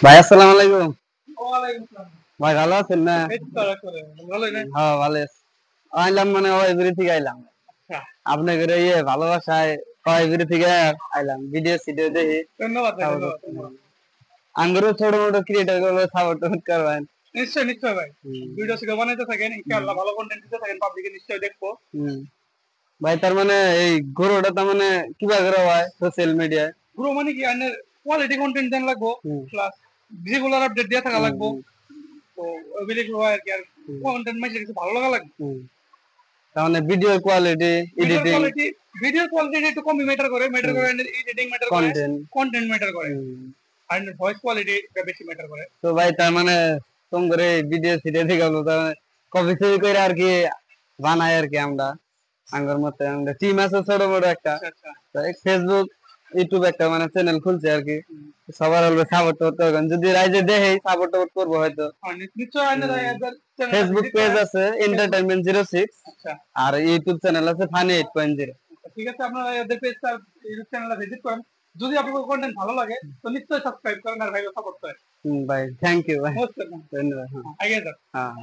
ভাই আসসালামু আলাইকুম। ওয়ালাইকুম আসসালাম। ভাই ভালো আছেন না? এই তো করে ভালোই না? হ্যাঁ ভালো আছি। আইলাম মানে ওইগুলি থেকে আইলাম। আচ্ছা, আপনাদের ভালোবাসায় ওইগুলি থেকে আইলাম। ভিডিও সিডিও দেখি ধন্যবাদ ভাই, সাপোর্ট ধন্যবাদ, ধন্যবাদ। আঙ্গুরও ছোট মোটো ক্রিয়েটর গুলো সাপোর্ট করবেন। নিশ্চয়ই, নিশ্চয়ই ভাই। হুম, ভিডিও সিডিও বানাইতে থাকেন, হুম, ইনশাআল্লাহ ভালো কনটেন্ট দিতে থাকেন, পাবলিকে নিশ্চয়ই দেখবো। হুম। ভাই তার মানে এই গরুটা তার মানে কিভাবে করে হয় সোশ্যাল মিডিয়ায়? পুরো মানে কি আইনের কোয়ালিটি কনটেন্ট দেন লাগবো, হুম, প্লাস রেগুলার আপডেট দিয়ে থাকা হুম, লাগবো। হুম, তো ওইগুলি হয় আর কি, আর হুম, কনটেন্ট মাইসের কিছু ভালো লাগা লাগবে। হুম। তার মানে ভিডিও কোয়ালিটি, ভিডিওর এডিটিং, কোয়ালিটি, ভিডিওর কোয়ালিটি একটু কমই ম্যাটার করে, এডিটিং ম্যাটার করে, কন্টেন্ট। কনটেন্ট ম্যাটার করে। আর ভয়েস কোয়ালিটি বেশি ম্যাটার করে। তো ভাই তার মানে তোম করে ভিডিও সিডিও থেকে হলো তার মানে কপি সপি করে আর কি বানাই আর কি আমরা আঙ্গুর মতে আমাদের টিম আছে ছোট বড় একটা আচ্ছা, আচ্ছা। ফেসবুক ইউটিউব একটা মানে চ্যানেল খুলছে আর কি সবার হলো সাপোর্ট করবেন যদি রাইজে দেখে সাপোর্ট টাপোর্ট করবো হয়তো নিশ্চয়ই আইনের চ্যানেলটা ফেসবুক ভিজিট পেজ করেন। আছে এন্টারটেনমেন্ট 06 আচ্ছা, আর ইউটিউব চ্যানেল আছে ফানি 8.0। ঠিক আছে, আপনারা এদের পেজটা, ইউটিউব চ্যানেলটা ভিজিট করেন। যদি আপনাদের কন্টেন্ট ভালো লাগে তো নিশ্চয়ই সাবস্ক্রাইব করেন আর ভাইকে সাপোর্ট করেন। ভাই থ্যাংক ইউ ভাই মোস্ট ওয়েলকাম। ধন্যবাদ হ্যাঁ আগে যান। হ্যাঁ